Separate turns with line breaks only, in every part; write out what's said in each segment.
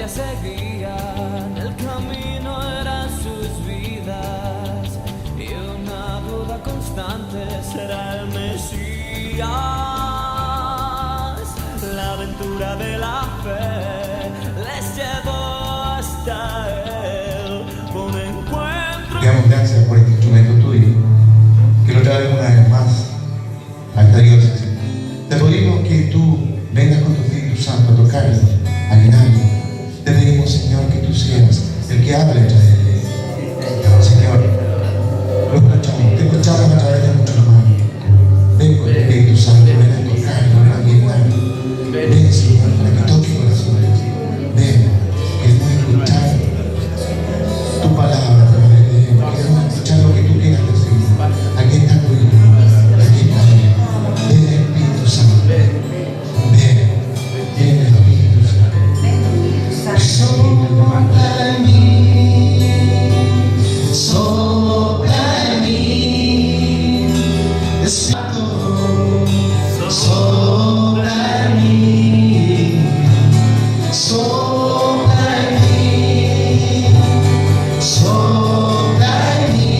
batalla seguían, el camino era sus vidas, y una duda constante: ¿será el Mesías? La aventura de la fe les llevó hasta él, un encuentro.
Damos gracias por este instrumento tuyo, que lo traes una vez más a esta diócesis. Te pedimos que tú vengas con tu Espíritu Santo a tocarnos, a llenarnos. Te pedimos, Señor, que tú seas el que hable a través de él. Señor, te escuchamos a través de nuestros hermanos. Ven con el Espíritu Santo, ven a tocarnos, ven a llenarnos. Ven, Señor, para que toque corazones. Ven, queremos escuchar tu palabra a través de él. Queremos escuchar lo que tú quieras decir. Aquí está tu Hijo, aquí está él. Ven, Espíritu Santo. Ven, ven, Espíritu Santo. Sopla en mí, sopla en mí, Espíritu, sopla en mí, sopla en mí, sopla en mí,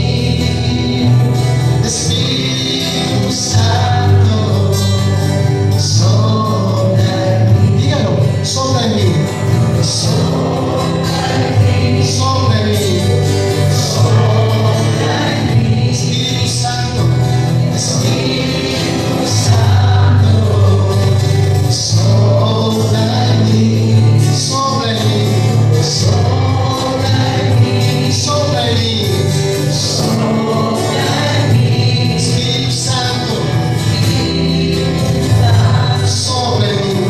Espíritu Santo, sopla en mí. Dígalo, sopla en mí. Sopla en mí, sopla en mí, sopla en mí, Espíritu Santo, Espíritu Santo, sopla en mí, sopla en mí, sopla en mí, sopla en mí, sopla en mí, Espíritu Santo, sopla en mí,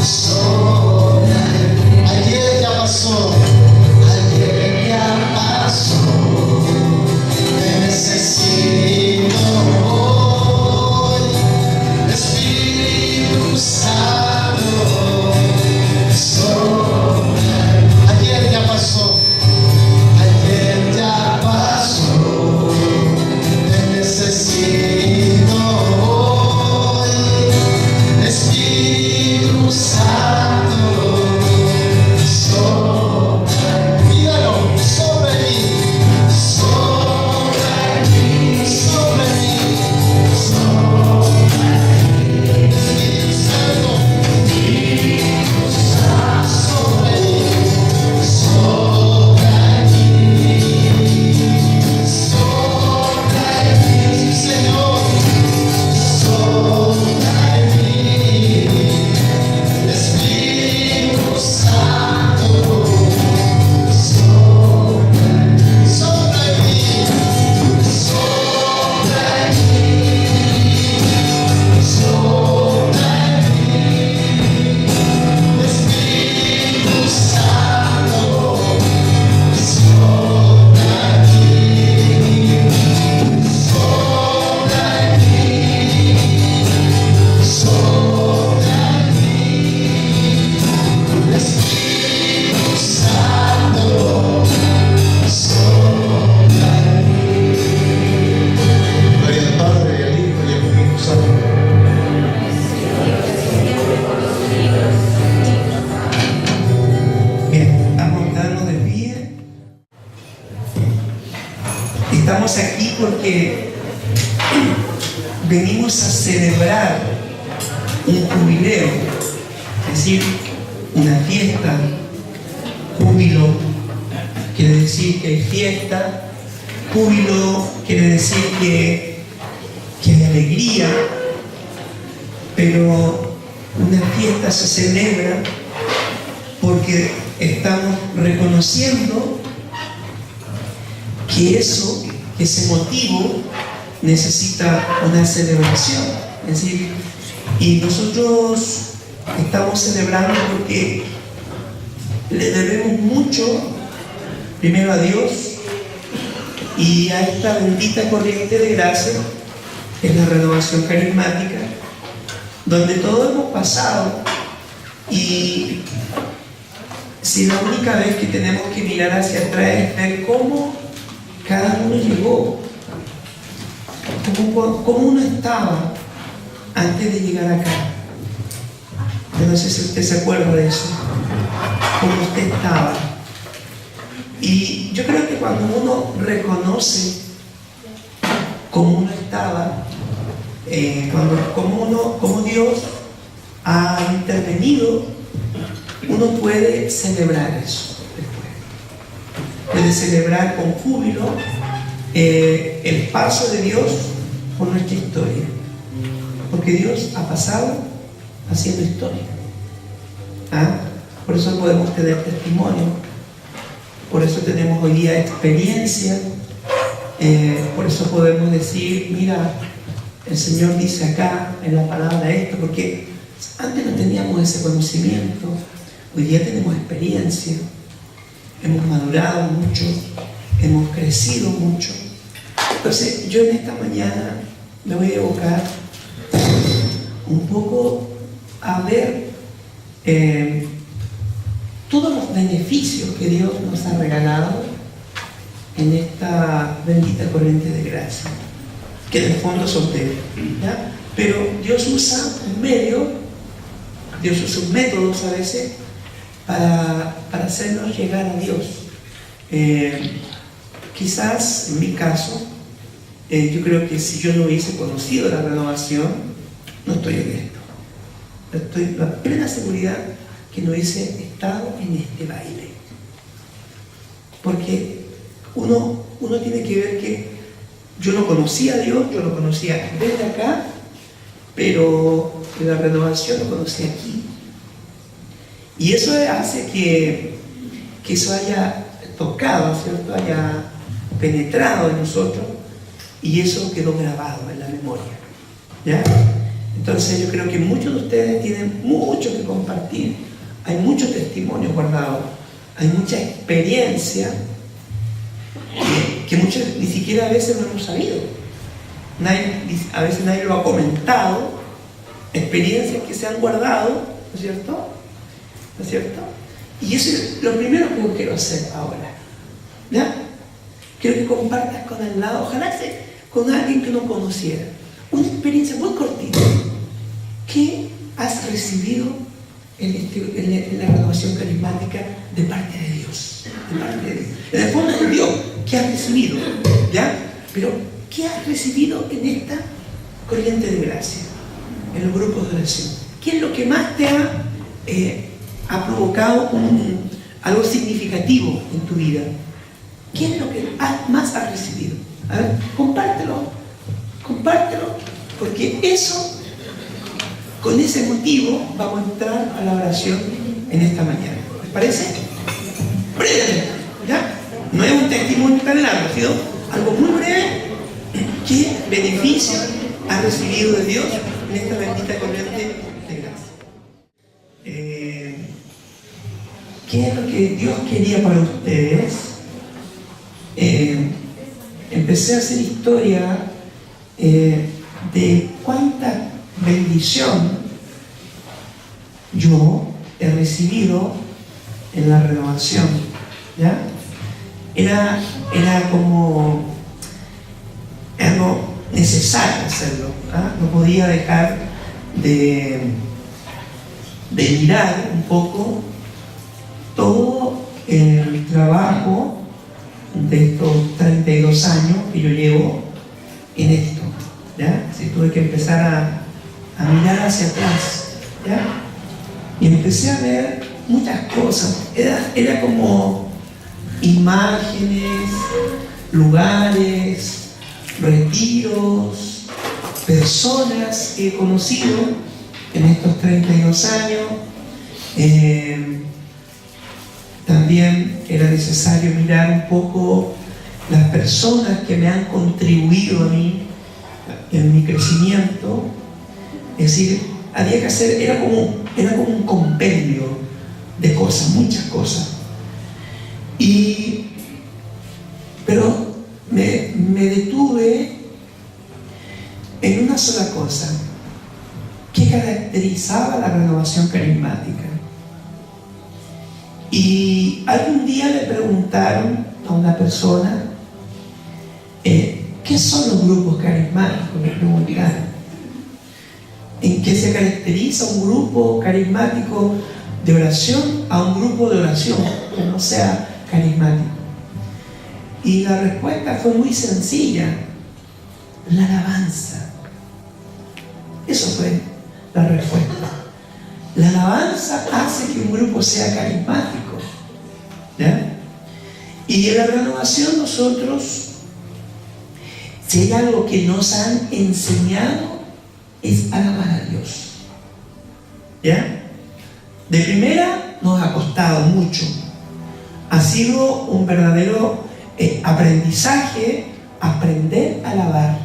sopla en mí. Ayer ya pasó, ayer ya pasó, te necesito hoy, Espíritu Santo, sopla en mí. Ayer ya pasó, ayer ya pasó, te necesito hoy, Espíritu Santo, sopla. Dígalo, sopla en mí, sopla en mí, sopla en mí, sopla en mí, Espíritu Santo, sopla en mí, sopla en mí, sopla en mí, Señor, sopla en mí, Espíritu Santo, sopla en mí, sopla en mí, sopla en mí, sopla en mí, Espíritu Santo, sopla en mí, sopla en mí, sopla en mí, Espíritu Santo, sopla en mí. Gloria al Padre, y al Hijo, y al Espíritu Santo. Bien, vamos a quedarnos de pie. Estamos aquí porque venimos a celebrar un jubileo, es decir, una fiesta. Júbilo quiere decir que hay fiesta, júbilo quiere decir que hay alegría, pero una fiesta se celebra porque estamos reconociendo que ese motivo necesita una celebración. Es decir, y nosotros estamos celebrando porque le debemos mucho, primero a Dios y a esta bendita corriente de gracia, que es la renovación carismática, donde todos hemos pasado. Y si la única vez que tenemos que mirar hacia atrás es ver cómo cada uno llegó, cómo uno estaba antes de llegar acá. Yo no sé si usted se acuerda de eso.
como usted estaba. Y yo creo que cuando uno reconoce cómo uno estaba, como Dios ha intervenido, uno puede celebrar eso después. Puede celebrar con júbilo el paso de Dios por nuestra historia. Porque Dios ha pasado haciendo historia. ¿Ah? Por eso podemos tener testimonio. Por eso tenemos hoy día experiencia. Por eso podemos decir, mira, el Señor dice acá en la palabra esto, porque antes no teníamos ese conocimiento, hoy día tenemos experiencia, hemos madurado mucho, hemos crecido mucho. Entonces yo en esta mañana me voy a evocar un poco a ver todos los beneficios que Dios nos ha regalado en esta bendita corriente de gracia, que en el fondo son ustedes, ¿ya? Pero Dios usa un medio, Dios usa métodos a veces para hacernos llegar a Dios. Quizás en mi caso, yo creo que si yo no hubiese conocido la renovación, no estoy en esto. Estoy en la plena seguridad que no hubiese estado en este baile. Porque uno tiene que ver que yo no conocía a Dios, yo lo conocía desde acá, pero la renovación lo conocí aquí. Y eso hace que eso haya tocado, ¿cierto? Haya penetrado en nosotros, y eso quedó grabado en la memoria, ¿ya? Entonces yo creo que muchos de ustedes tienen mucho que compartir, hay muchos testimonios guardados, hay mucha experiencia que muchos ni siquiera a veces no hemos sabido. A veces nadie lo ha comentado, experiencias que se han guardado, ¿no es cierto? ¿No es cierto? Y eso es lo primero que yo quiero hacer ahora, ¿ya? Quiero que compartas con el lado, ojalá sea con alguien que no conociera, una experiencia muy cortita. ¿Qué has recibido en la renovación carismática de parte de Dios? De parte de Dios. En el fondo es Dios. ¿Qué has recibido? ¿Ya? Pero, ¿qué has recibido en esta corriente de gracia? En los grupos de oración. ¿Qué es lo que más te ha provocado algo significativo en tu vida? ¿Qué es lo que más has recibido? A ver, compártelo, porque eso, con ese motivo, vamos a entrar a la oración en esta mañana. ¿Les parece? Breve, ¿ya? No es un testimonio tan largo, sino algo muy breve. ¿Qué beneficio has recibido de Dios en esta bendita corriente de gracia? ¿Qué es lo que Dios quería para ustedes? Empecé a hacer historia de cuánta bendición yo he recibido en la renovación, ¿ya? Era como algo necesario hacerlo, ¿ah? No podía dejar de mirar un poco todo el trabajo de estos 32 años que yo llevo en esto, ¿ya? Sí, tuve que empezar a mirar hacia atrás, ¿ya? Y empecé a ver muchas cosas. Era como imágenes, lugares, retiros, personas que he conocido en estos 32 años. También era necesario mirar un poco las personas que me han contribuido a mí en mi crecimiento. Es decir, había que hacer, era como un compendio de cosas, muchas cosas. Pero me detuve en una sola cosa. ¿Qué caracterizaba la renovación carismática? Y algún día le preguntaron a una persona, ¿qué son los grupos carismáticos? Me preguntaron. ¿En qué se caracteriza un grupo carismático de oración a un grupo de oración que no sea carismático? Y la respuesta fue muy sencilla: la alabanza. Eso fue la respuesta. La alabanza hace que un grupo sea carismático, ¿ya? Y en la renovación nosotros, si hay algo que nos han enseñado, es alabar a Dios, ¿ya? De primera nos ha costado mucho. Ha sido un verdadero aprendizaje, aprender a alabar,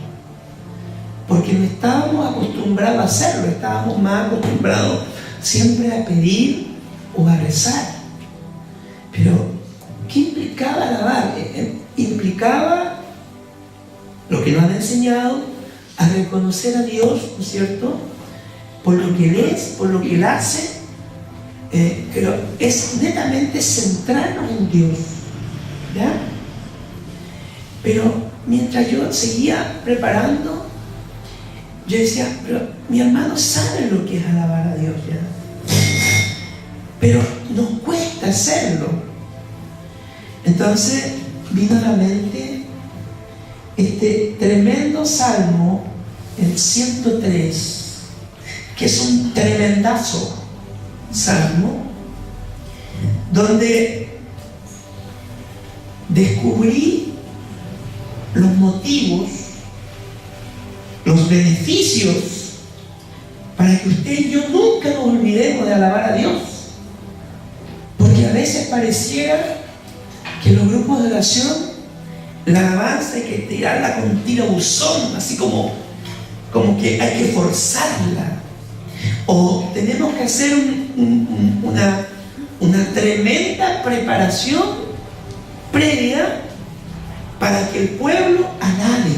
porque no estábamos acostumbrados a hacerlo, estábamos más acostumbrados siempre a pedir o a rezar. Pero ¿qué implicaba alabar? Implicaba lo que nos han enseñado, a reconocer a Dios, ¿no es cierto?, por lo que Él es, por lo que Él hace, pero es netamente centrarnos en Dios, ¿ya? Pero mientras yo seguía preparando, yo decía, pero mi hermano sabe lo que es alabar a Dios, ¿ya? Pero nos cuesta hacerlo. Entonces vino a la mente este tremendo salmo, el 103, que es un tremendazo salmo, donde descubrí los motivos, los beneficios, para que usted y yo nunca nos olvidemos de alabar a Dios. Porque a veces pareciera que los grupos de oración, la alabanza hay que tirarla con tirabuzón, así como que hay que forzarla, o tenemos que hacer una tremenda preparación previa para que el pueblo alabe.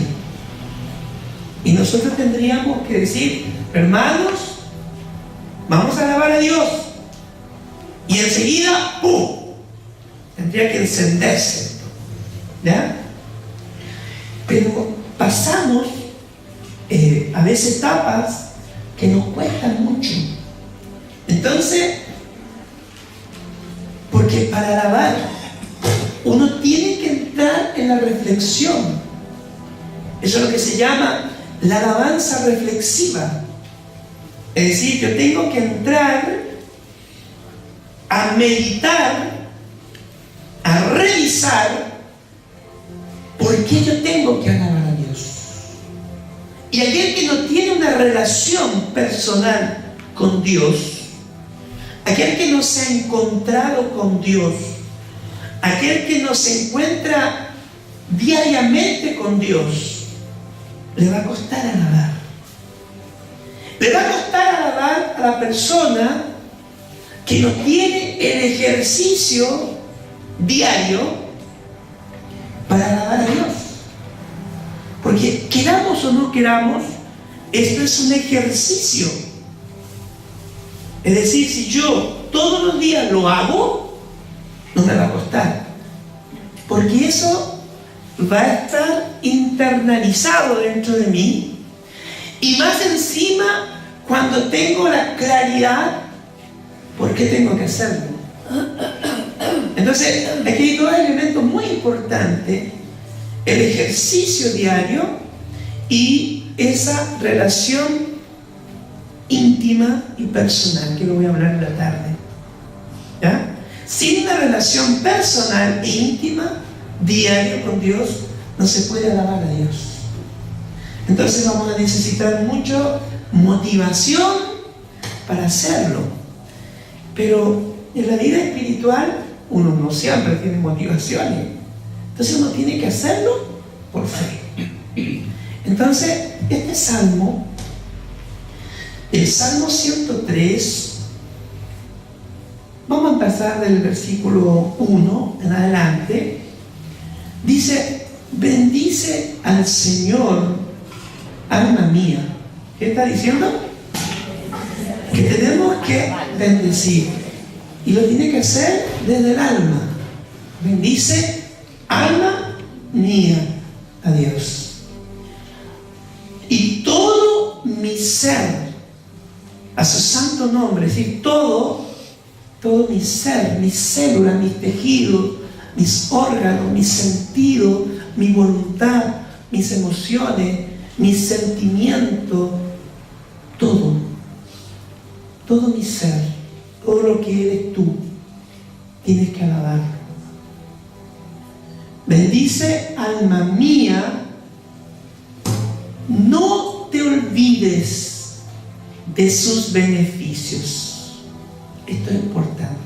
Y nosotros tendríamos que decir, hermanos, vamos a alabar a Dios, y enseguida ¡pum!, tendría que encenderse, ¿ya? Pero pasamos a veces etapas que nos cuestan mucho. Entonces, porque para alabar uno tiene que entrar en la reflexión. Eso es lo que se llama la alabanza reflexiva. Es decir, yo tengo que entrar a meditar, a revisar por qué yo tengo que alabar a Dios. Y aquel que no tiene una relación personal con Dios, aquel que no se ha encontrado con Dios, aquel que no se encuentra diariamente con Dios, le va a costar alabar. Le va a costar alabar a la persona que no tiene el ejercicio diario para alabar a Dios. Porque queramos o no queramos, esto es un ejercicio. Es decir, si yo todos los días lo hago, no me va a costar, porque eso va a estar internalizado dentro de mí. Y más encima, cuando tengo la claridad, ¿por qué tengo que hacerlo? Entonces, aquí hay dos elementos muy importantes: el ejercicio diario y esa relación íntima y personal, que lo voy a hablar en la tarde, ¿ya? Sin una relación personal e íntima diaria con Dios, no se puede alabar a Dios. Entonces vamos a necesitar mucha motivación para hacerlo. Pero en la vida espiritual uno no siempre tiene motivaciones. Entonces uno tiene que hacerlo por fe. Entonces, este salmo, el Salmo 103, vamos a empezar del versículo 1 en adelante. Dice: bendice al Señor, alma mía. ¿Qué está diciendo? Que tenemos que bendecir. Y lo tiene que hacer desde el alma. Bendice, alma mía, a Dios. Y todo mi ser, a su santo nombre. Es decir, todo todo mi ser, mis células, mis tejidos, mis órganos, mis sentidos, mi voluntad, mis emociones, mis sentimientos, todo mi ser, todo lo que eres tú, tienes que alabarlo. Bendice, alma mía, no te olvides de sus beneficios. Esto es importante.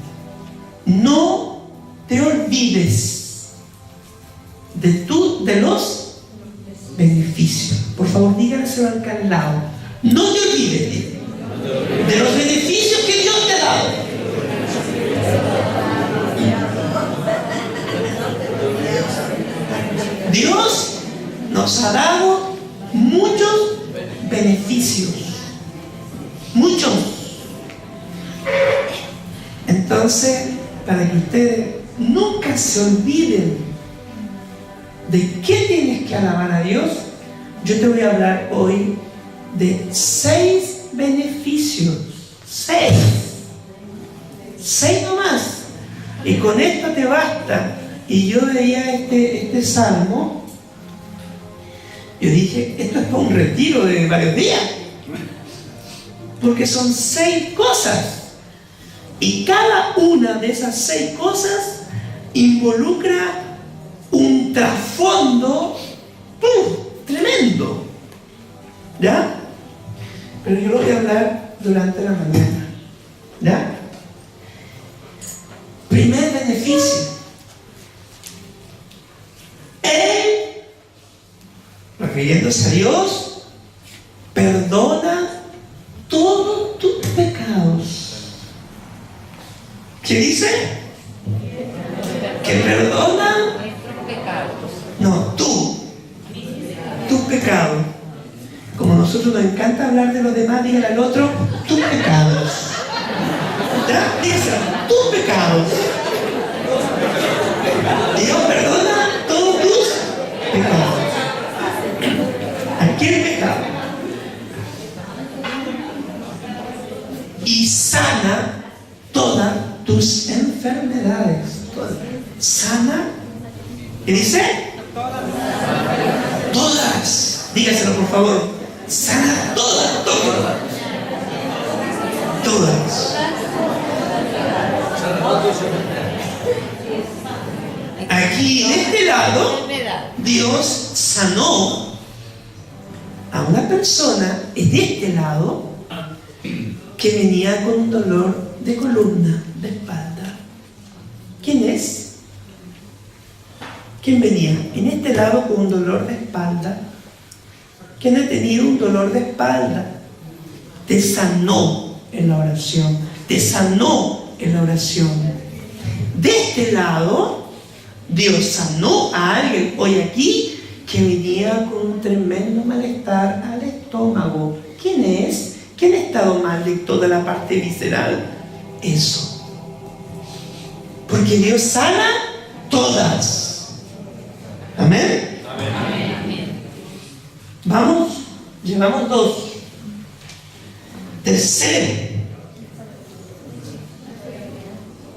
No te olvides de los beneficios. Por favor, díganselo al que al lado. No te olvides de los beneficios que Dios te ha dado. Dios nos ha dado muchos beneficios. Muchos. Entonces, para que ustedes nunca se olviden de qué tienes que alabar a Dios, yo te voy a hablar hoy de 6 beneficios. 6 nomás. Y con esto te basta. Y yo veía este salmo, yo dije, esto es para un retiro de varios días, porque son 6 cosas, y cada una de esas 6 cosas involucra un trasfondo tremendo, ¿ya? Pero yo lo voy a hablar durante la mañana, ¿ya? Primer beneficio: Él, refiriéndose a Dios, perdona todos tus pecados. ¿Qué dice? Que perdona
nuestros pecados.
No, tus pecados. Como a nosotros nos encanta hablar de los demás, dígale al otro, tus pecados. ¿Ya? Dígaselo, tus pecados. Dios perdona todos tus pecados. Cualquier pecado. Y sana todas tus enfermedades. Sana. ¿Qué dice? Todas. Dígaselo, por favor. Sana todas. Todas. Aquí en este lado, Dios sanó a una persona en este lado que venía con un dolor de columna, de espalda. ¿Quién es? ¿Quién venía en este lado con un dolor de espalda? ¿Quién ha tenido un dolor de espalda? Te sanó en la oración. Te sanó en la oración. De este lado, Dios sanó a alguien hoy aquí que venía con un tremendo malestar al estómago. ¿Quién es? ¿Quién ha estado mal de toda la parte visceral? Eso. Porque Dios sana todas. ¿Amén?
Amén.
Vamos, llevamos 2. Tercero,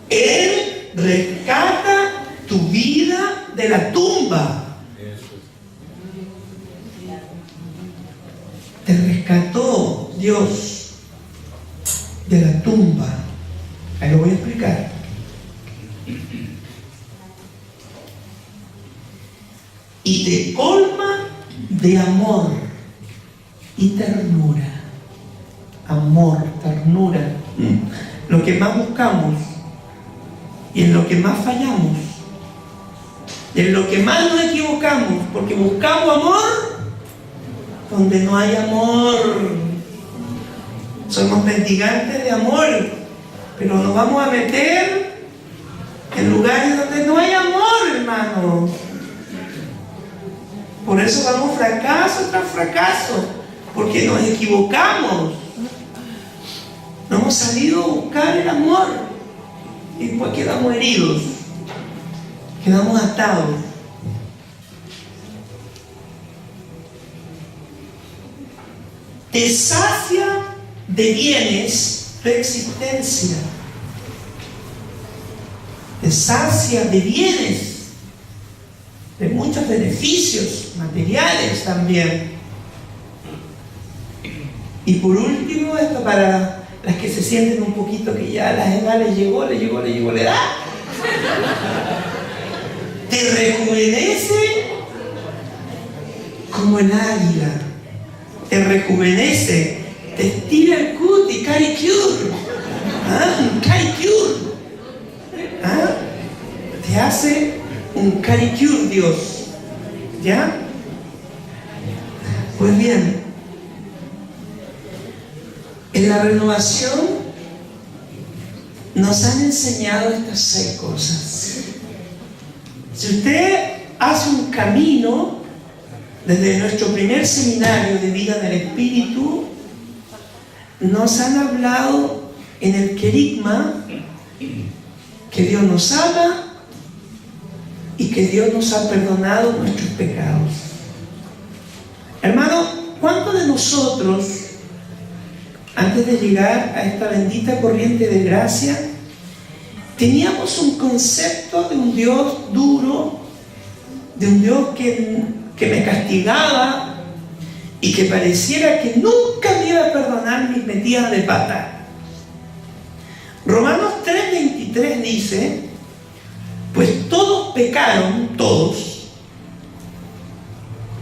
Él rescata tu vida de la tumba. Te rescató Dios de la tumba. Ahí lo voy a explicar. Y te colma de amor y ternura. Amor, ternura. Lo que más buscamos y en lo que más fallamos, en lo que más nos equivocamos, porque buscamos amor donde no hay amor. Somos mendigantes de amor, pero nos vamos a meter en lugares donde no hay amor, hermano. Por eso vamos fracaso tras fracaso, porque nos equivocamos. No hemos salido a buscar el amor y después quedamos heridos, quedamos atados. Te sacia de bienes tu existencia. te sacia de bienes, de muchos beneficios materiales también. Y por último, esto para las que se sienten un poquito que ya la edad les llegó la edad. Te rejuvenece como el águila. Te rejuvenece, te estira el cutis, caricure. Un caricure. Te hace un caricure Dios. ¿Ya? Pues bien, en la renovación nos han enseñado estas 6 cosas. Si usted hace un camino desde nuestro primer seminario de vida en el Espíritu, nos han hablado en el querigma que Dios nos ama y que Dios nos ha perdonado nuestros pecados. Hermano, ¿cuántos de nosotros, antes de llegar a esta bendita corriente de gracia, teníamos un concepto de un Dios duro, de un Dios que me castigaba y que pareciera que nunca me iba a perdonar mis metidas de pata? Romanos 3:23 dice: pues todos pecaron, todos,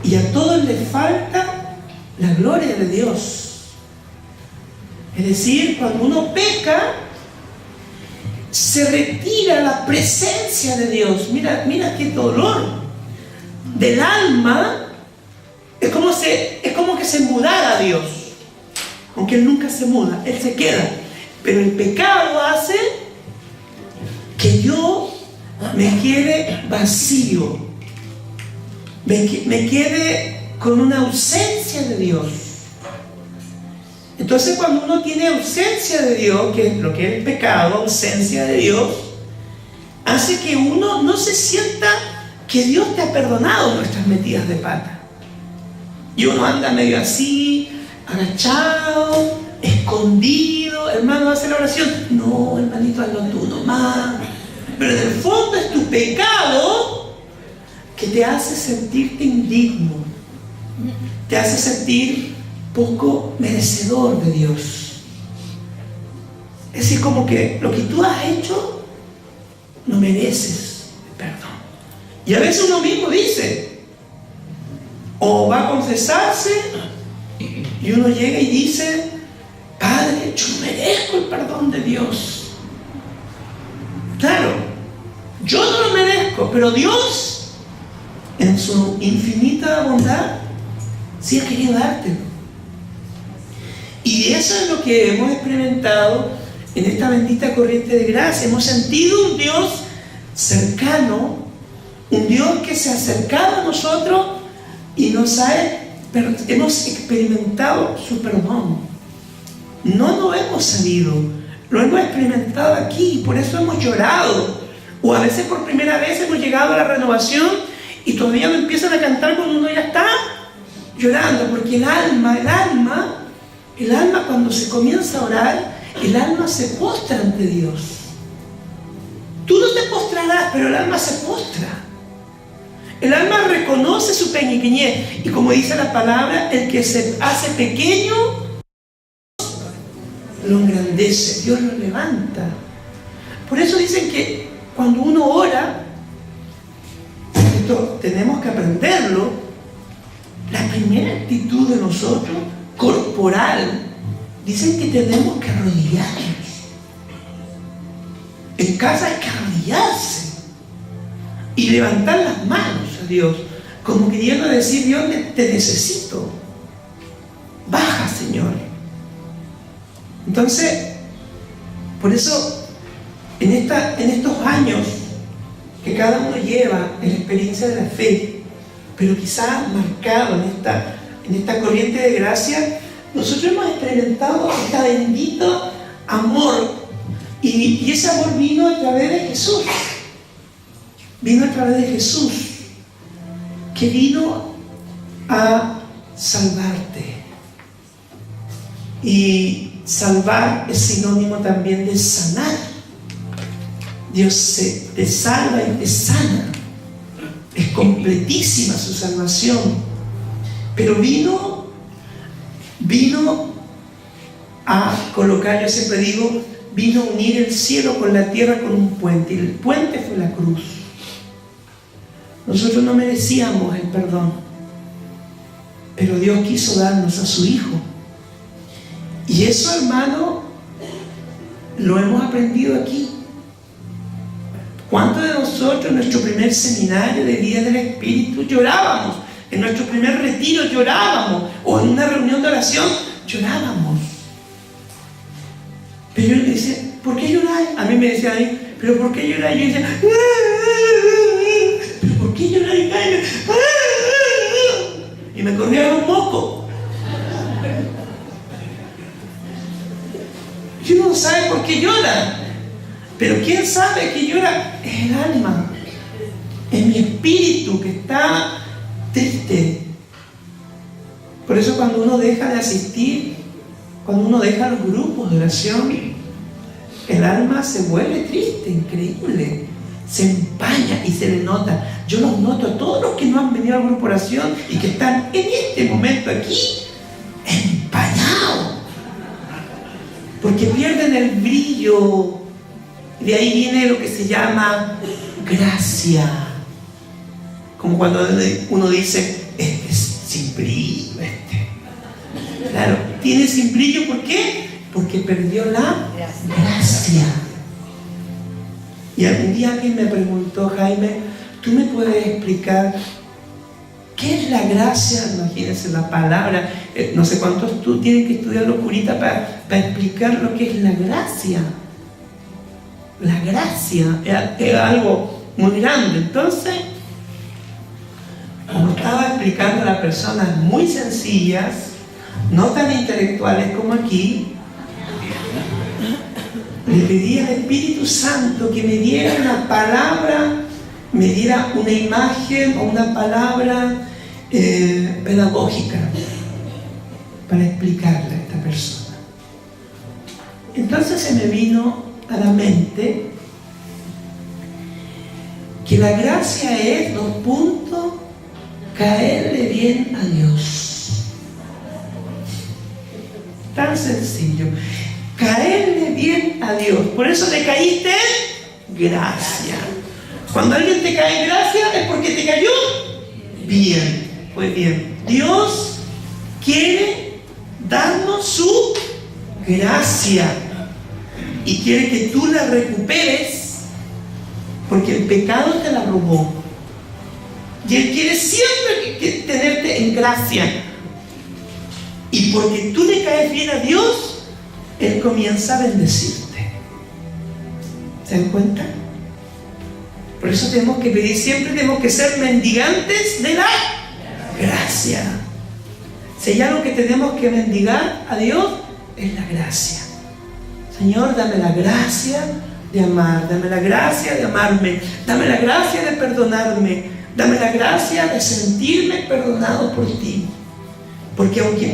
y a todos les falta la gloria de Dios. Es decir, cuando uno peca, se retira la presencia de Dios. Mira qué dolor del alma. Es como que se mudara Dios, aunque Él nunca se muda, Él se queda. Pero el pecado hace que yo me quede vacío, me quede con una ausencia de Dios. Entonces, cuando uno tiene ausencia de Dios, que es lo que es el pecado, ausencia de Dios, hace que uno no se sienta que Dios te ha perdonado nuestras metidas de pata. Y uno anda medio así, agachado, escondido. Hermano, hace la oración. No, hermanito, hazlo tú nomás. Pero en el fondo es tu pecado que te hace sentirte indigno, te hace sentir poco merecedor de Dios. Es decir, como que lo que tú has hecho no mereces perdón. Y a veces uno mismo dice, o va a confesarse y uno llega y dice: Padre, yo no merezco el perdón de Dios. Claro, yo no lo merezco, pero Dios, en su infinita bondad, sí ha querido dártelo. Y eso es lo que hemos experimentado en esta bendita corriente de gracia. Hemos sentido un Dios cercano, un Dios que se ha acercado a nosotros y hemos experimentado su perdón. No nos hemos salido, lo hemos experimentado aquí, por eso hemos llorado. O a veces por primera vez hemos llegado a la renovación y todavía no empiezan a cantar cuando uno ya está llorando, porque el alma cuando se comienza a orar, el alma se postra ante Dios. Tú no te postrarás, pero el alma se postra. El alma reconoce su pequeñez, y como dice la palabra, el que se hace pequeño lo engrandece, Dios lo levanta. Por eso dicen que cuando uno ora, esto tenemos que aprenderlo, la primera actitud de nosotros, corporal, dicen que tenemos que arrodillarnos. En casa hay que arrodillarse y levantar las manos a Dios, como queriendo decir: Dios, te necesito, baja, Señor. Entonces, por eso, en estos años que cada uno lleva en la experiencia de la fe, pero quizás marcado en esta corriente de gracia, nosotros hemos experimentado este bendito amor, y ese amor vino a través de Jesús. Vino a través de Jesús, que vino a salvarte. Y salvar es sinónimo también de sanar. Dios te salva y te sana. Es completísima su salvación. Pero vino a colocar, yo siempre digo, vino a unir el cielo con la tierra con un puente. Y el puente fue la cruz. Nosotros no merecíamos el perdón, pero Dios quiso darnos a su Hijo. Y eso, hermano, lo hemos aprendido aquí. ¿Cuántos de nosotros en nuestro primer seminario de Vida del Espíritu llorábamos? En nuestro primer retiro llorábamos, o en una reunión de oración llorábamos. Pero yo le decía, ¿por qué lloráis? A mí me decían ahí, ¿pero por qué lloráis? Yo decía, ¿pero por qué lloráis? Y me corría un moco. Y uno no sabe por qué llora. Pero ¿quién sabe que llora? Es el alma, es mi espíritu que está triste. Por eso cuando uno deja de asistir, cuando uno deja los grupos de oración, el alma se vuelve triste, increíble. Se empaña y se le nota. Yo los noto a todos los que no han venido al grupo de oración y que están en este momento aquí, empañados. Porque pierden el brillo. De ahí viene lo que se llama gracia. Como cuando uno dice, este es sin brillo, Claro, tiene sin brillo, ¿por qué? Porque perdió la gracia. Y algún día alguien me preguntó, Jaime, ¿tú me puedes explicar qué es la gracia? Imagínense la palabra, no sé cuántos tú tienen que estudiar locurita para explicar lo que es la gracia. La gracia era algo muy grande. Entonces, como estaba explicando a las personas muy sencillas, no tan intelectuales como aquí, le pedí al Espíritu Santo que me diera una palabra, me diera una imagen o una palabra pedagógica para explicarle a esta persona. Entonces se me vino a la mente que la gracia es, 2 puntos, caerle bien a Dios. Tan sencillo. Caerle bien a Dios. Por eso le caíste en gracia. Cuando alguien te cae en gracia es porque te cayó bien. Pues bien, Dios quiere darnos su gracia y quiere que tú la recuperes, porque el pecado te la robó. Y Él quiere siempre tenerte en gracia. Y porque tú le caes bien a Dios, Él comienza a bendecirte. ¿Se dan cuenta? Por eso tenemos que pedir, siempre tenemos que ser mendigantes de la gracia. Si hay algo que tenemos que mendigar a Dios, es la gracia. Señor, dame la gracia de amar, dame la gracia de amarme, dame la gracia de perdonarme, dame la gracia de sentirme perdonado por ti. Porque aunque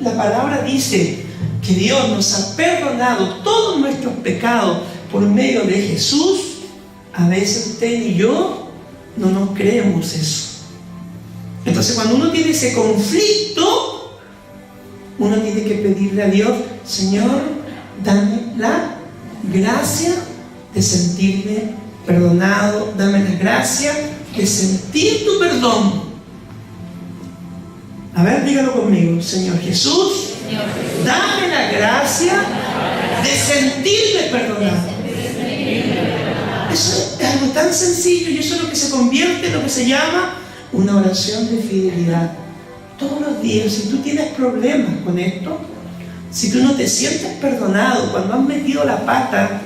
la palabra dice que Dios nos ha perdonado todos nuestros pecados por medio de Jesús, a veces usted y yo no nos creemos eso. Entonces cuando uno tiene ese conflicto, uno tiene que pedirle a Dios, Señor, dame la gracia de sentirme perdonado, dame la gracia de sentir tu perdón. A ver, dígalo conmigo, Señor Jesús, dame la gracia de sentirme perdonado. Eso es algo tan sencillo y eso es lo que se convierte en lo que se llama una oración de fidelidad. Todos los días, si tú tienes problemas con esto, si tú no te sientes perdonado cuando has metido la pata,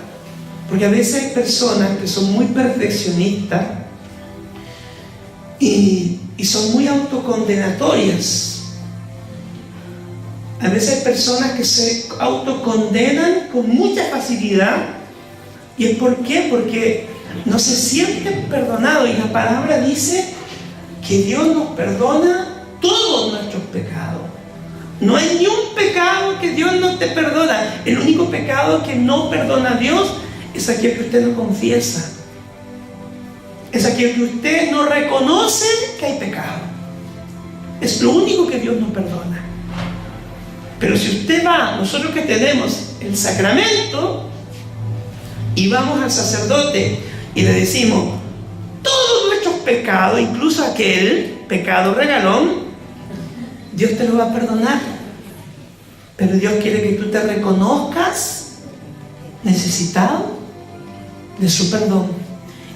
porque a veces hay personas que son muy perfeccionistas y son muy autocondenatorias. A veces hay personas que se autocondenan con mucha facilidad. ¿Y es por qué? Porque no se sienten perdonados. Y la palabra dice que Dios nos perdona todos nuestros pecados. No hay ni un pecado que Dios no te perdona. El único pecado que no perdona a Dios es aquel que usted no confiesa. Es aquel que usted no reconoce que hay pecado. Es lo único que Dios nos perdona. Pero si usted va, nosotros que tenemos el sacramento, y vamos al sacerdote y le decimos todos nuestros pecados, incluso aquel pecado regalón, Dios te lo va a perdonar. Pero Dios quiere que tú te reconozcas necesitado de su perdón.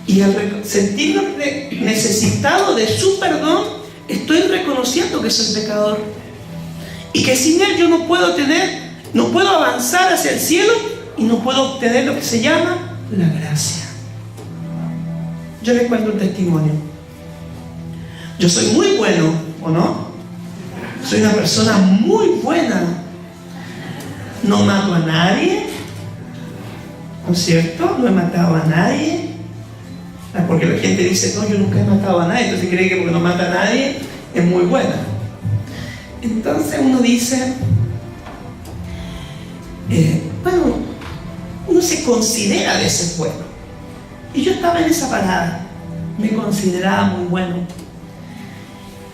Y al sentirme necesitado de su perdón, estoy reconociendo que soy pecador. Y que sin Él yo no puedo avanzar hacia el cielo y no puedo obtener lo que se llama la gracia. Yo les cuento un testimonio. Yo soy muy bueno, ¿o no? Soy una persona muy buena. No mato a nadie, ¿no es cierto? No he matado a nadie. Porque la gente dice, no, yo nunca he matado a nadie, entonces cree que porque no mata a nadie es muy buena. Entonces uno dice, bueno, uno se considera a veces bueno. Y yo estaba en esa parada, me consideraba muy bueno.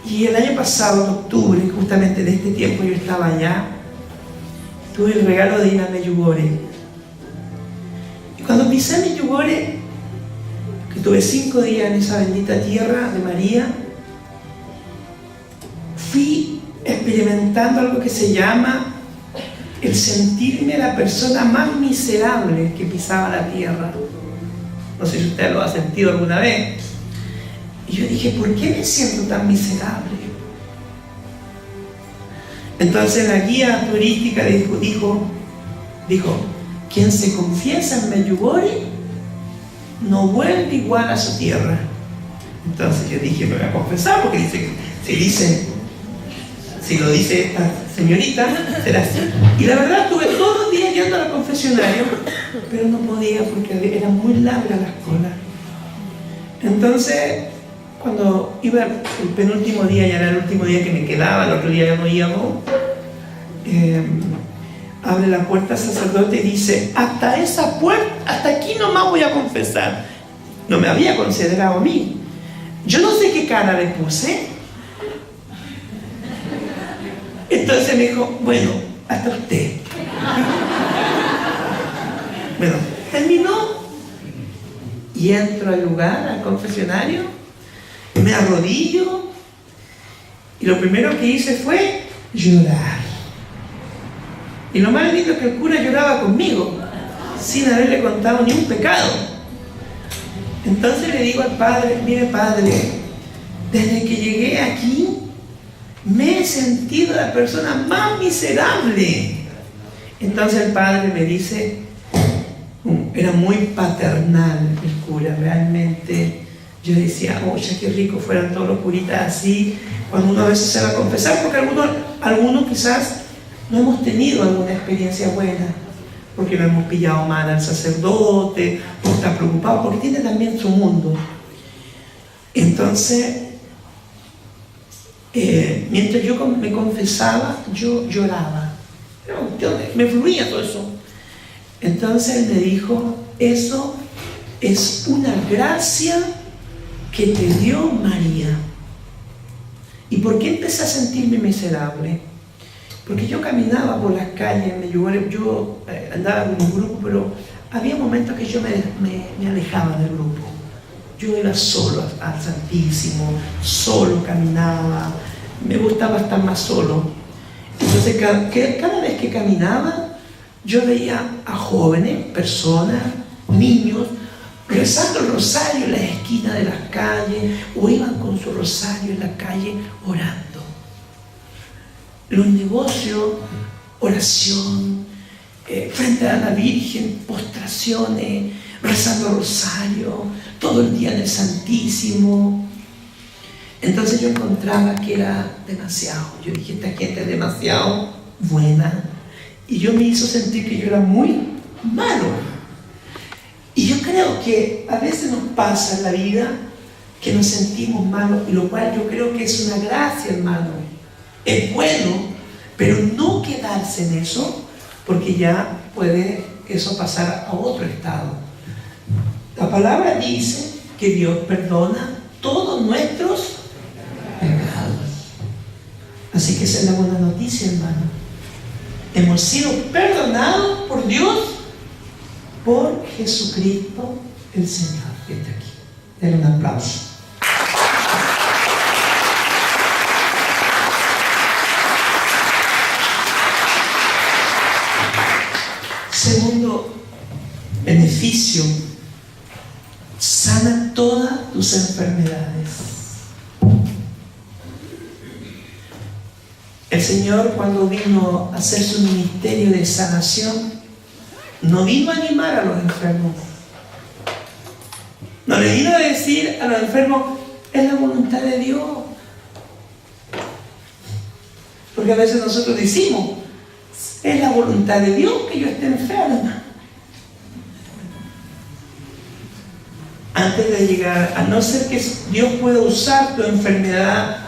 Y el año pasado, en octubre, justamente de este tiempo, yo estaba allá, tuve el regalo de ir a Medjugorje. Y cuando pisé Medjugorje, que tuve 5 días en esa bendita tierra de María, fui experimentando algo que se llama el sentirme la persona más miserable que pisaba la tierra. No sé si usted lo ha sentido alguna vez. Y yo dije, ¿por qué me siento tan miserable? Entonces la guía turística dijo, quien se confiesa en Medjugorje no vuelve igual a su tierra. Entonces yo dije, me voy a confesar, porque si lo dice esta señorita, será así. Y la verdad, estuve todos los días yendo al confesionario, pero no podía porque era muy larga la cola. Entonces, cuando iba el penúltimo día, ya era el último día que me quedaba, el otro día ya no íbamos, abre la puerta el sacerdote y dice, hasta esa puerta, hasta aquí nomás voy a confesar. No me había considerado a mí. Yo no sé qué cara le puse. Entonces me dijo, bueno, hasta usted. Bueno, terminó y entro al lugar, al confesionario, me arrodillo y lo primero que hice fue llorar. Y lo más lindo es que el cura lloraba conmigo, sin haberle contado ni un pecado. Entonces le digo al padre, mire padre, desde que llegué aquí me he sentido la persona más miserable. Entonces el padre me dice, era muy paternal el cura, realmente. Yo decía, oye, qué rico fueran todos los curitas así, cuando uno a veces se va a confesar, porque algunos quizás no hemos tenido alguna experiencia buena, porque lo hemos pillado mal al sacerdote, porque está preocupado, porque tiene también su mundo. Entonces, mientras yo me confesaba, yo lloraba, me fluía todo eso. Entonces él me dijo, eso es una gracia que te dio María. ¿Y por qué empecé a sentirme miserable? Porque yo caminaba por las calles, yo andaba con un grupo, pero había momentos que yo me alejaba del grupo. Yo iba solo al Santísimo, solo caminaba, me gustaba estar más solo. Entonces cada vez que caminaba, yo veía a jóvenes, personas, niños, rezando el rosario en las esquinas de las calles, o iban con su rosario en la calle orando. Los negocios, oración, frente a la Virgen, postraciones, rezando el rosario, todo el día en el Santísimo. Entonces yo encontraba que era demasiado. Yo dije, esta gente es demasiado buena. Y yo me hizo sentir que yo era muy malo. Y yo creo que a veces nos pasa en la vida que nos sentimos malos, y lo cual yo creo que es una gracia, hermano. Es bueno, pero no quedarse en eso, porque ya puede eso pasar a otro estado. La palabra dice que Dios perdona todos nuestros pecados. Así que esa es la buena noticia, hermano. Hemos sido perdonados por Dios, por Jesucristo el Señor, que está aquí. Denle un aplauso. Segundo beneficio, sana todas tus enfermedades. El Señor, cuando vino a hacer su ministerio de sanación, no vino a animar a los enfermos. No le vino a decir a los enfermos, es la voluntad de Dios. Porque a veces nosotros decimos, es la voluntad de Dios que yo esté enferma. Antes de llegar, a no ser que Dios pueda usar tu enfermedad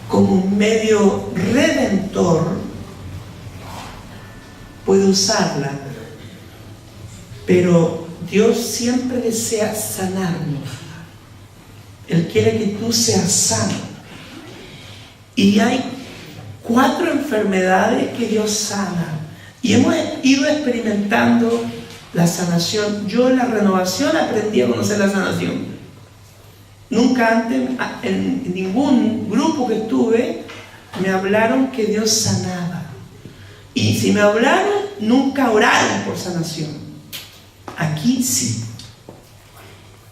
como un medio redentor, puede usarla, pero Dios siempre desea sanarnos. Él quiere que tú seas sano. Y hay 4 enfermedades que Dios sana. Y hemos ido experimentando la sanación. Yo en la renovación aprendí a conocer la sanación. Nunca antes, en ningún grupo que estuve, me hablaron que Dios sanaba. Y si me hablaron, nunca oraron por sanación. Aquí sí.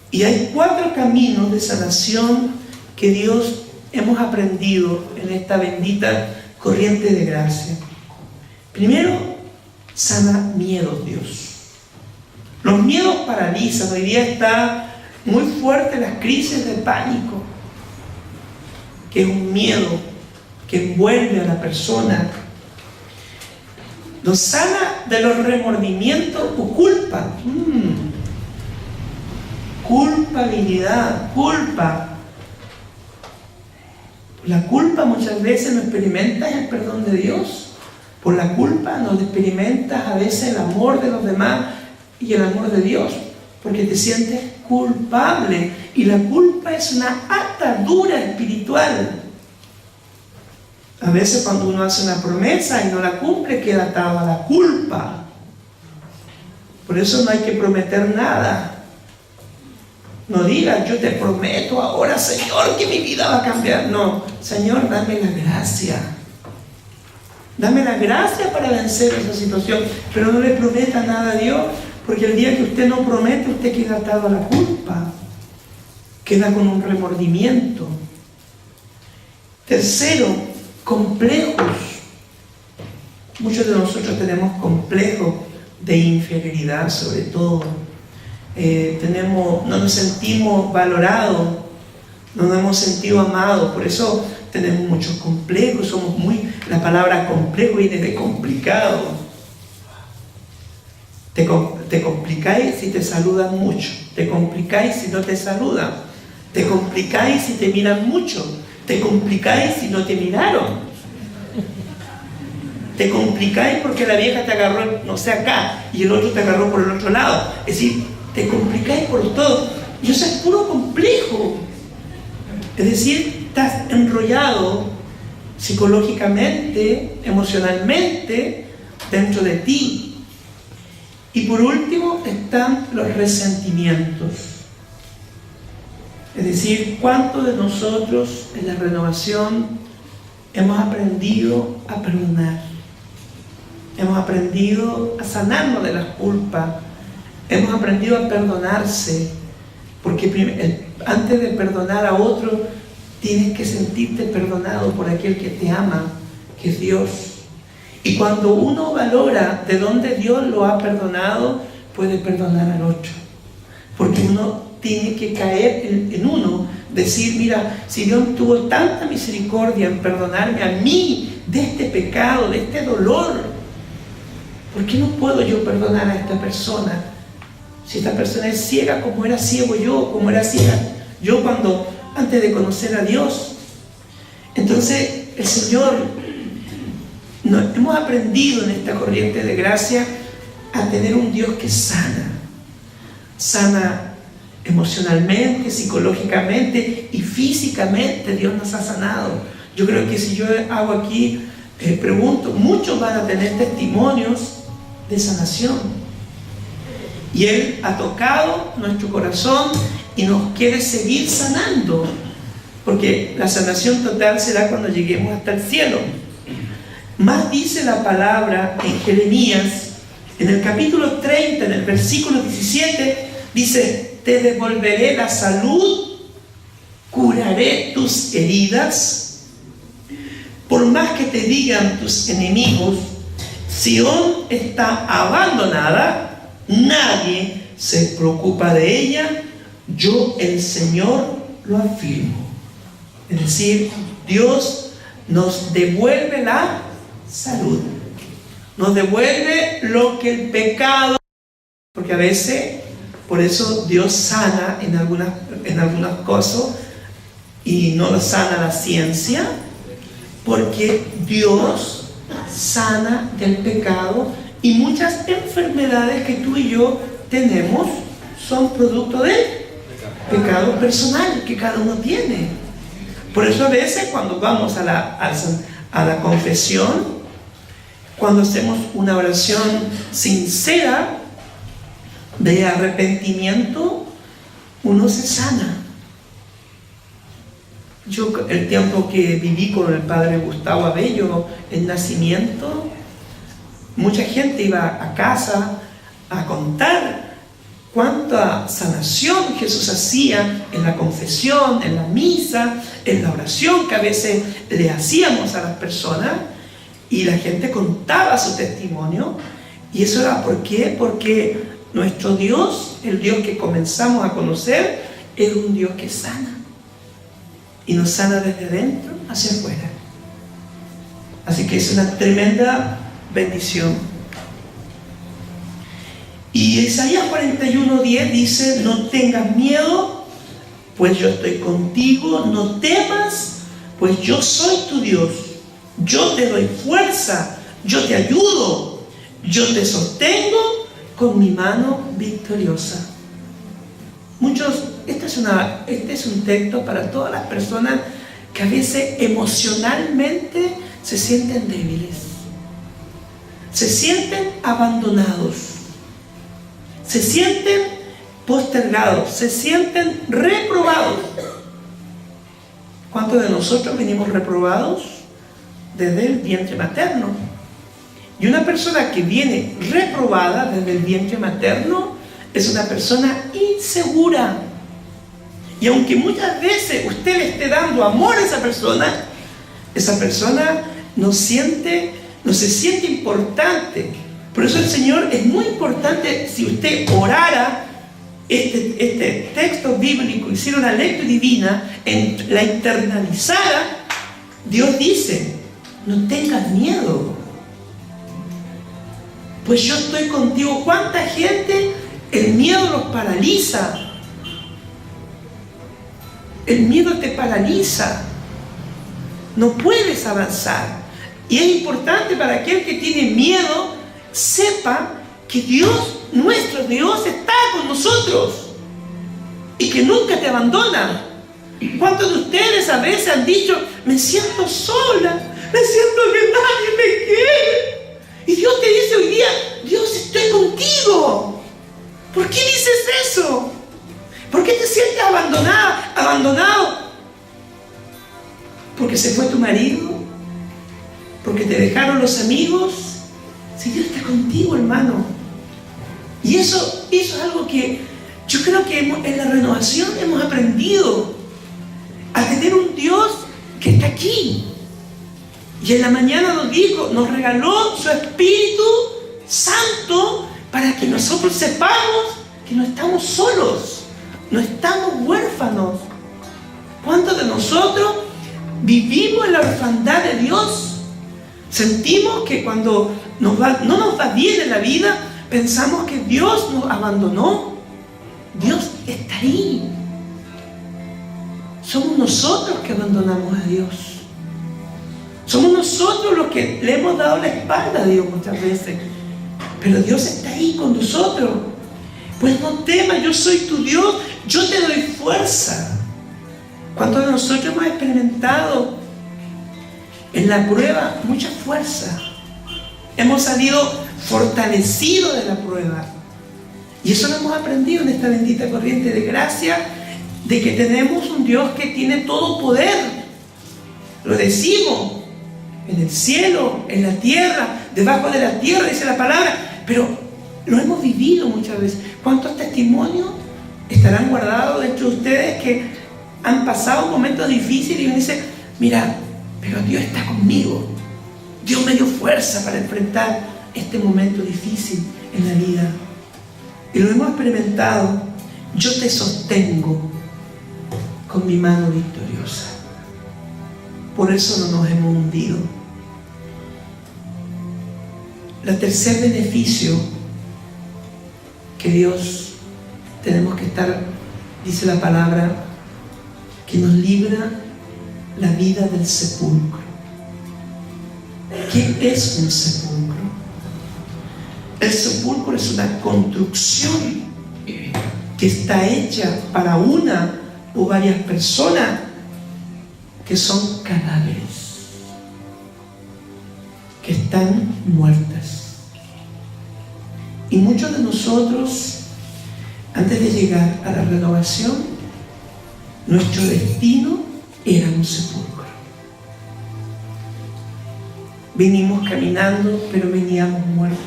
Y hay 4 caminos de sanación que Dios hemos aprendido en esta bendita corriente de gracia. Primero, sana miedos, Dios. Los miedos paralizan. Hoy día está muy fuerte las crisis de pánico, que es un miedo que envuelve a la persona. Nos sana de los remordimientos o culpa. Culpabilidad, culpa. La culpa muchas veces no experimentas el perdón de Dios. Por la culpa no experimentas a veces el amor de los demás y el amor de Dios, porque te sientes culpable. Y la culpa es una atadura espiritual. A veces cuando uno hace una promesa y no la cumple, queda atado a la culpa. Por eso no hay que prometer nada. No digas, yo te prometo ahora, Señor, que mi vida va a cambiar. No, Señor, dame la gracia. Dame la gracia para vencer esa situación. Pero no le prometa nada a Dios, porque el día que usted no promete, usted queda atado a la culpa. Queda con un remordimiento. Tercero, complejos. Muchos de nosotros tenemos complejos de inferioridad, sobre todo. No nos sentimos valorados, no nos hemos sentido amados, por eso tenemos muchos complejos. La palabra complejo viene de complicado. Te complicáis si te saludan mucho, te complicáis si no te saludan, te complicáis si te miran mucho, te complicáis si no te miraron, te complicáis porque la vieja te agarró, no sé, acá, y el otro te agarró por el otro lado. Es decir, te complicáis por todo. Y eso es puro complejo. Es decir, estás enrollado psicológicamente, emocionalmente, dentro de ti. Y por último están los resentimientos. Es decir, ¿cuántos de nosotros en la renovación hemos aprendido a perdonar? Hemos aprendido a sanarnos de las culpas. Hemos aprendido a perdonarse. Porque antes de perdonar a otro, tienes que sentirte perdonado por aquel que te ama, que es Dios. Y cuando uno valora de dónde Dios lo ha perdonado, puede perdonar al otro. Porque uno tiene que caer en uno, decir, mira, si Dios tuvo tanta misericordia en perdonarme a mí de este pecado, de este dolor, ¿por qué no puedo yo perdonar a esta persona? Si esta persona es ciega como era ciego yo, como era ciega yo antes de conocer a Dios. Entonces el Señor, hemos aprendido en esta corriente de gracia a tener un Dios que sana Emocionalmente, psicológicamente y físicamente Dios nos ha sanado. Yo creo que si yo hago aquí, pregunto, muchos van a tener testimonios de sanación. Y Él ha tocado nuestro corazón y nos quiere seguir sanando. Porque la sanación total será cuando lleguemos hasta el cielo. Más dice la palabra en Jeremías, en el capítulo 30, en el versículo 17, dice: te devolveré la salud, curaré tus heridas. Por más que te digan tus enemigos, Sión está abandonada, nadie se preocupa de ella, yo el Señor lo afirmo. Es decir, Dios nos devuelve la salud, nos devuelve lo que el pecado, porque a veces, por eso Dios sana en algunas cosas y no sana la ciencia, porque Dios sana del pecado, y muchas enfermedades que tú y yo tenemos son producto del pecado personal que cada uno tiene. Por eso a veces cuando vamos a la confesión, cuando hacemos una oración sincera de arrepentimiento, uno se sana. Yo, el tiempo que viví con el padre Gustavo Abello en nacimiento, mucha gente iba a casa a contar cuánta sanación Jesús hacía en la confesión, en la misa, en la oración que a veces le hacíamos a las personas, y la gente contaba su testimonio. Y eso era ¿por qué? Porque nuestro Dios, el Dios que comenzamos a conocer, es un Dios que sana, y nos sana desde dentro hacia afuera. Así que es una tremenda bendición. Y Isaías 41:10 dice: no tengas miedo, pues yo estoy contigo, no temas, pues yo soy tu Dios, yo te doy fuerza, yo te ayudo, yo te sostengo con mi mano victoriosa. Este es un texto para todas las personas que a veces emocionalmente se sienten débiles, se sienten abandonados, se sienten postergados, se sienten reprobados. ¿Cuántos de nosotros venimos reprobados desde el vientre materno? Y una persona que viene reprobada desde el vientre materno es una persona insegura. Y aunque muchas veces usted le esté dando amor a esa persona no se siente importante. Por eso el Señor, es muy importante, si usted orara este texto bíblico, hiciera una lectura divina, la internalizara, Dios dice: no tengas miedo, pues yo estoy contigo. ¿Cuánta gente el miedo los paraliza? El miedo te paraliza, no puedes avanzar. Y es importante para aquel que tiene miedo, sepa que Dios, nuestro Dios, está con nosotros y que nunca te abandona. ¿Cuántos de ustedes a veces han dicho: me siento sola, me siento que nadie me quiere? Y Dios te dice hoy día: Dios, estoy contigo. ¿Por qué dices eso? ¿Por qué te sientes abandonado? ¿Porque se fue tu marido? ¿Porque te dejaron los amigos? Si Dios está contigo, hermano. Y eso es algo que yo creo que en la renovación hemos aprendido a tener un Dios que está aquí. Y en la mañana nos regaló su Espíritu Santo para que nosotros sepamos que no estamos solos, no estamos huérfanos. ¿Cuántos de nosotros vivimos en la orfandad de Dios? Sentimos que cuando no nos va bien en la vida, pensamos que Dios nos abandonó. Dios está ahí. Somos nosotros que abandonamos a Dios. Somos nosotros los que le hemos dado la espalda a Dios muchas veces. Pero Dios está ahí con nosotros. Pues no temas, yo soy tu Dios, yo te doy fuerza. ¿Cuántos de nosotros hemos experimentado en la prueba mucha fuerza? Hemos salido fortalecidos de la prueba. Y eso lo hemos aprendido en esta bendita corriente de gracia, de que tenemos un Dios que tiene todo poder. Lo decimos, en el cielo, en la tierra, debajo de la tierra, dice la palabra, pero lo hemos vivido muchas veces. ¿Cuántos testimonios estarán guardados dentro de ustedes que han pasado momentos difíciles y uno dice, mira, pero Dios está conmigo, Dios me dio fuerza para enfrentar este momento difícil en la vida? Y lo hemos experimentado. Yo te sostengo con mi mano victoriosa. Por eso no nos hemos hundido. El tercer beneficio que Dios tenemos que estar, dice la palabra, que nos libra la vida del sepulcro. ¿Qué es un sepulcro? El sepulcro es una construcción que está hecha para una o varias personas que son cadáveres, que están muertas. Y muchos de nosotros, antes de llegar a la renovación, nuestro destino era un sepulcro. Venimos caminando, pero veníamos muertos.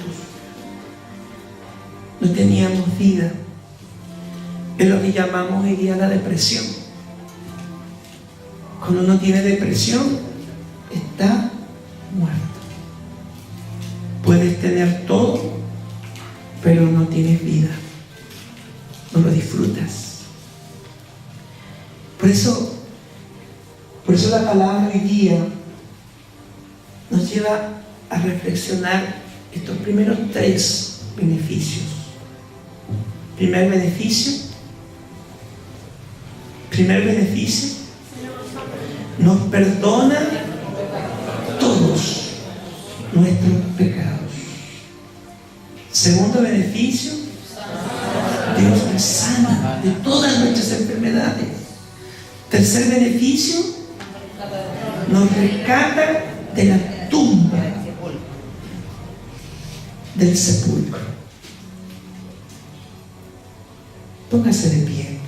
No teníamos vida. Es lo que llamamos hoy día la depresión. Cuando uno tiene depresión, está muerto. Puedes tener todo, pero no tienes vida. No lo disfrutas. Por eso la palabra hoy día nos lleva a reflexionar estos primeros 3 beneficios. Primer beneficio, nos perdona todos nuestros pecados. Segundo beneficio, Dios nos sana de todas nuestras enfermedades. Tercer beneficio, nos rescata de la tumba, del sepulcro. Póngase de pie.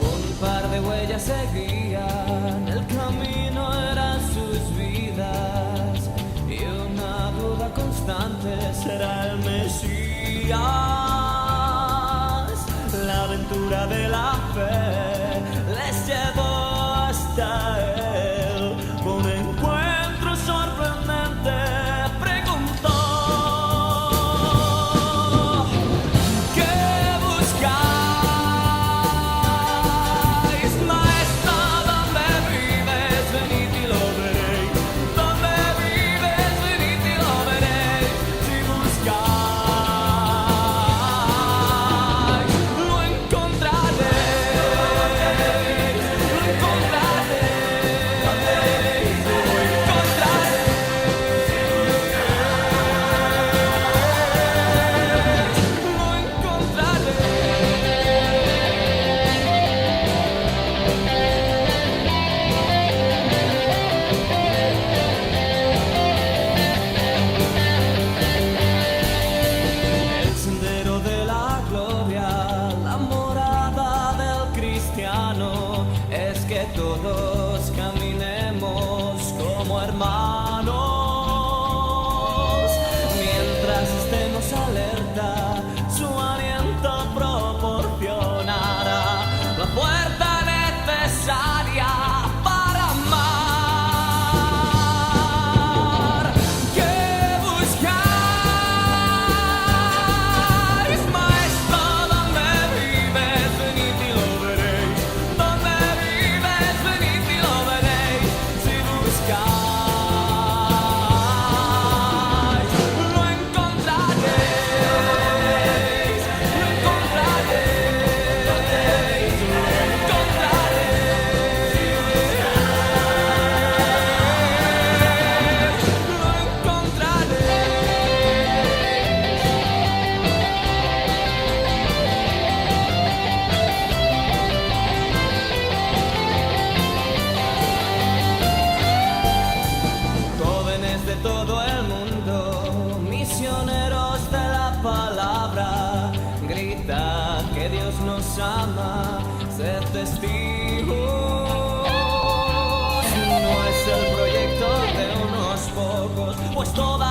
Un par de huellas seguían, el camino era sus vidas, y una duda constante: ¿será el Mesías? testigos. No es el proyecto de unos pocos, pues toda